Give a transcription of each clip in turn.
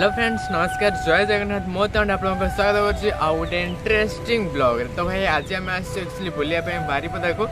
Hello friends नमस्कार जय जगन्नाथ मो तो आप स्वागत करुँचे इंटरेस्टिंग ब्लॉग। तो भाई आज आम एक्चुअली बुलाया बारिपदा को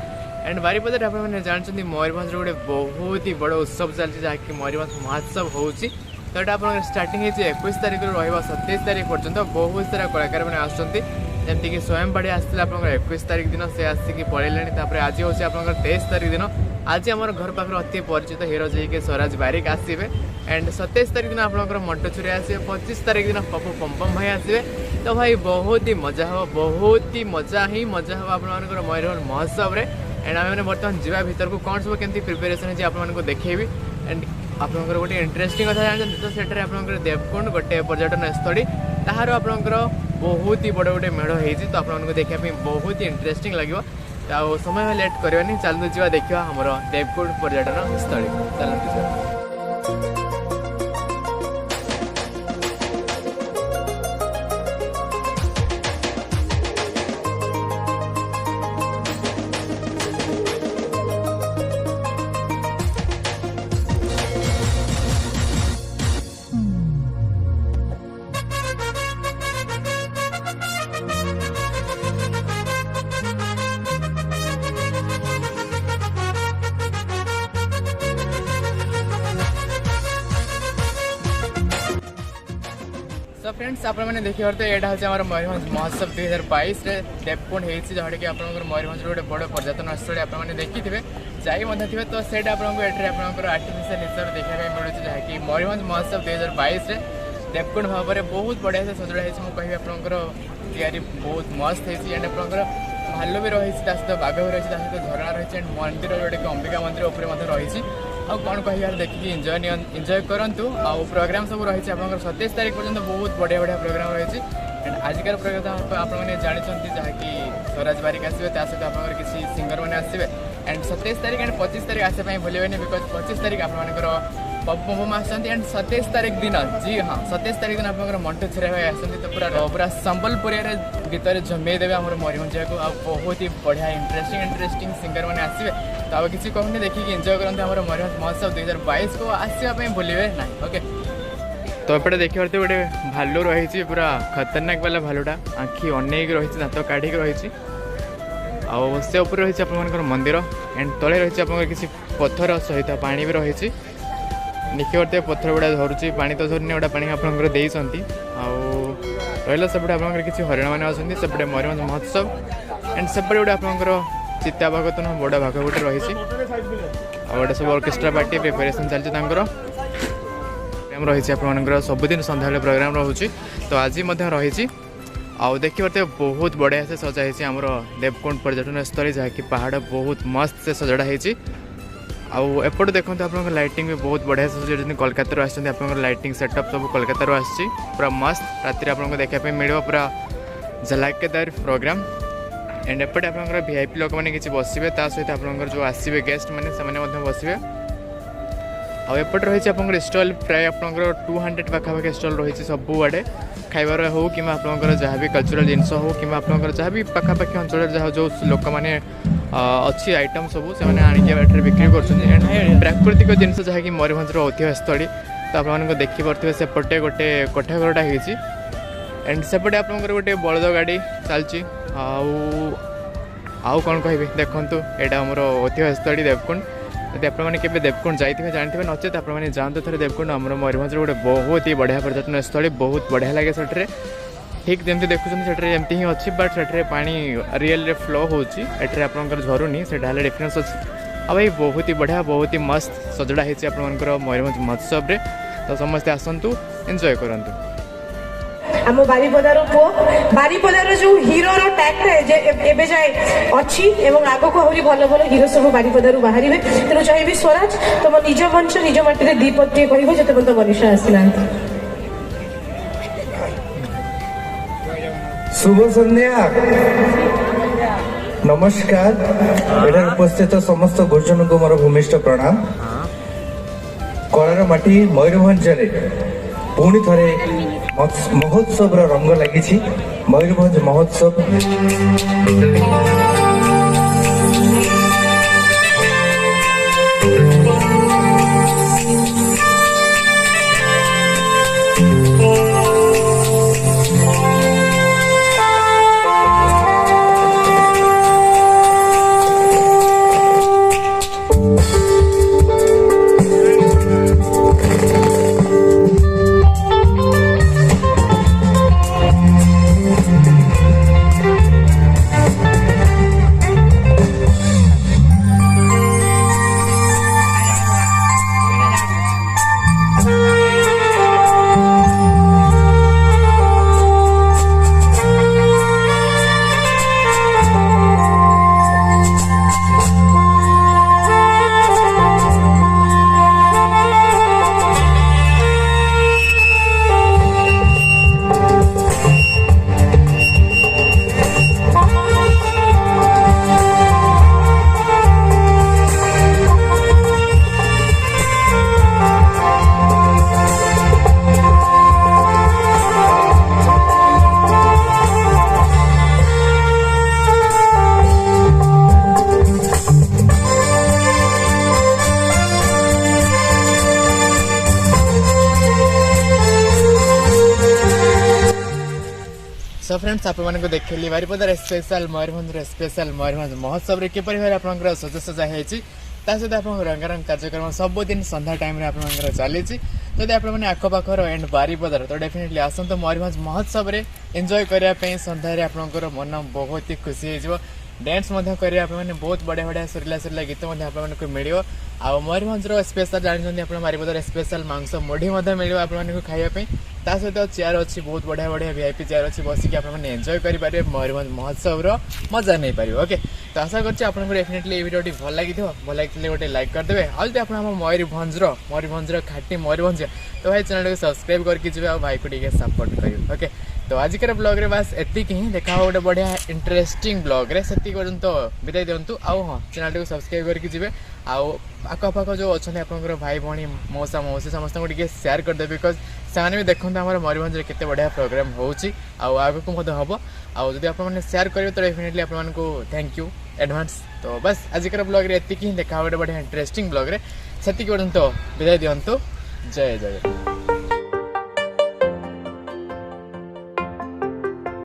एंड बारिपदा आप जानते मयूरभंज गोटे बहुत ही बड़ उत्सव चलती जहाँकि मयूरभंज महोत्सव होची। तो यहाँ आप स्टार्टिंग 21 तारिख रहा 27 तारिख पर्यंत बहुत सारा कलाकार मैंने आमती स्वयं पाड़ी आसते आप 21 तारिख दिन से आसिक पड़े। आज हूँ आप 23 तारिख दिन आज आम घर पाखे अति परिचित हिरो जी स्वराज बारिक आसवे एंड 27 तारिख दिन आप मंटो छुरी आसवे 25 तारिख दिन पप्पू पम्पम भाई आसवे। तो भाई बहुत ही मजा हो बहुत ही मजा हो आप मयूरभंज महोत्सव एंड आम मैंने बर्तमान जीवा भर को कौन सब केमती प्रिपेरेसन है आपको देखेबी एंड आप गोटे इंटरेस्टिंग कथा जानते तो सेठारे आप देवकुंड गोटे पर्यटन स्थली ताହାର आपंकर बहुत ही बड़ गोटे मेढ़ होती। तो आपको देखा बहुत ही इंटरेस्टिंग लगे। तो समय लेट करवानी चलते जा देखा आमर देवकुंड पर्यटन स्थली चलते जा। तो फ्रेंड्स आप देखिए तो यहाँ हूँ मयूरभंज महोत्सव 2022 देवकुंड होती जहाँ कि आप मयूरभंज गोटे बड़ पर्यटन स्थली आपने देखिथे जाइए। तो सैटा आपको आर्टिफिशियल हिसाब से देखा मिलूँ जहाँकि मयूरभंज महोत्सव 2022 देवकुंड भाव में बहुत बढ़िया से सजड़ा है। मुझे आपंकर तैयारी बहुत मस्त होती एंड आपंकर भालू भी रही सहित बाघ भी रही सहित झरणा रही एंड मंदिर जोटे कि अंबिका मंदिर उपर रही आ कौन कह देखिए एंजॉय करूँ। आ प्रोग्राम सब रही है 27 तारिख पर्यंत बहुत बढ़िया बढ़िया प्रोग्राम रही एंड आजिकार प्रोग्राम आपने जानते जहाँकि स्वराज बारिक आसवे सहित आप किसी सिंगर मैंने आसवे एंड 27 तारिख एंड 25 तारिख आसापी भूलें बिकज 25 तारिख आप पप्पू पम्पम आसती एंड 27 तारिख दिन जी हाँ 27 तारिख दिन आप मंटो छुरा भाई आसती। तो पूरा संबलपुर गीत जमे देवे आम मयूरभंज को आ बहुत ही बढ़िया इंटरेस्टिंग सिंगर मैंने आसवे। तो आप किसी कहूनी देखिए एंजॉय करते मयूरभंज महोत्सव 2022 को आसवाई भूलें ना। ओके तो एपटे देखिए गोटे भालू रही पूरा खतरनाक वाला भालूटा आखि अनेक रही दाँत काढ़ी रही से उपर रही आप मंदिर एंड तले रही आप किसी पत्थर सहित पानी भी रही देखिए पत्थर गुड़ा धरुची पानी तो धरनी गोटा पानी आपंकर देती रहा सेपटे आप किसी हरिण मैंने अच्छा सेपटे मयूरभंज महोत्सव एंड सेपटे गोटे आपंकर चिता भाग तो ना बड़ा भाग गोटे रही गोटे सब ऑर्केस्ट्रा पार्टी प्रिपेरेसन चलती प्रोग्राम रही है सबुदिन सन्ध्या प्रोग्राम रोचे। तो आज रही आउ देखिए बहुत बढ़िया से सजाई आमर देवकुंड पर्यटन स्थली जहाँकि पहाड़ बहुत मस्त से सजड़ा होती आउ एपटे देखो आप लाइटिंग भी बहुत बढ़िया से सजाई कोलकाता आस लाइटिंग सेटअप सब कोलकाता आसी पूरा मस्त राति आपको देखा मिले पूरा झलकेदार प्रोग्राम एंड एपटे आप वीआईपी लोक मैंने किसी बसवे सहित आप जो आसवे गेस्ट मैंने बसवे आउट रही है स्टल प्राय आप 200 पाखापाखि स्टल रही सब आड़े खाइबार हो कि जहाँ भी कल्चरल जिनस हो कि जहाँ भी पाखापाखि अंचल जहाँ जो लोक मैंने अच्छी आइटम सब से आनिक बिक्री कर प्राकृतिक जिनस जहाँकि मयूरभंज ऐतिह्य स्थली। तो आपको देखिपे सेपटे गोटे कोठाघरटा होती एंड सेपटे आप गोटे बलद गाड़ी चलती आउ कौन कह देखूँ यहाँ आमर ऐतिह्य स्थली देवकुंड यदि आपने देवकुंड जाइए जानते नचेत आपने जातु थे देवकुंड आम मयूरभंज गोटे बहुत ही बढ़िया पर्यटन स्थली बहुत बढ़िया लगे से ठीक जमी देखुं सेमती ही अच्छी बट से पानी रियल फ्लो होची आपंकर झरुनी से डिफरेन्स अच्छी आ भाई बहुत ही बढ़िया बहुत ही मस्त सजड़ा होती आपंकर मयूरभंज महोत्सव। तो समस्ते आसतु एंजॉय करूँ। आम बारिपदार पुओ बारिपदार जो हीरो टैग एबे जाए अच्छी एवं आग को आहरी भल भल हीरो सब बारिपदार बाहर तेणु चाहिए स्वराज तुम निज मंच निज माटी दीपत्रिय कह जिते पर्यटन मनीषा आसना। शुभ संध्या नमस्कार एठार उपस्थित समस्त गुरुजन को मोर भूमिष्ठ प्रणाम। कलार माटी मयूरभंज पुणी थरे महोत्सव रंग लगी मयूरभंज महोत्सव सो फ्रेंड्स आपको देखिली बारिपदार स्पेशल मयूरभंज स्पेशल मयूरभंज महोत्सव रे किपरि भाई आपनकर सजा हेछि ता सहित आप रंगारंग कार्यक्रम सबुदिन संध्या टाइम चली जदि आपने आखपाखर एंड बारिपदार तो डेफिनेटली आसतु मयूरभंज महोत्सव रे एंजॉय करने संध्यारे आपनकर मन बहुत ही खुशी हो डांस करेंगे आपने बहुत बढ़िया बढ़िया सुरीला सुरीला गीत आपको मिल आ मयूरभंज स्पेशल जानते आप बारिपदार स्पेशल मांस मुढ़ी मिल आपको खायापी ता सहित चेयर अच्छी बहुत बढ़िया बढ़िया वीआईपी चेयर अच्छी बसिक आपने एंजॉय करेंगे मयूरभंज महोत्सव मजा नहीं पारे ओके तो आशा करको डेफिनेटली ये वीडियो भल लगी भल लगी गोटे लाइक करदे आदि आप मयूरभंज खाटी मयूरभंज तो भाई चैनल को सब्सक्राइब करके जी भाई को टे सपोर्ट करेंगे ओके तो आजिकर ब्लॉग रे बस एतिक ही देखा गोटे बढ़िया इंटरेस्टिंग ब्लॉग रे से पर्यंत विदाई दिंतु हाँ चैनल को सब्सक्राइब करके जी आखपाख जो अच्छा आपंकर भाई भाई मौसा मौसी समस्त को शेयर करदे बिकज से भी देखते आम मयूरभंज केते बढ़िया प्रोग्राम होगी आगक हम आदि आप शेयर करेंगे तो डेफिनेटली आपको थैंक यू एडवांस तो बस आजिकर ब्लॉग रे एतिक ही देखा गोटे बढ़िया इंटरेस्टिंग ब्लॉग रे से पर्यंत विदाई दिंतु जय जय।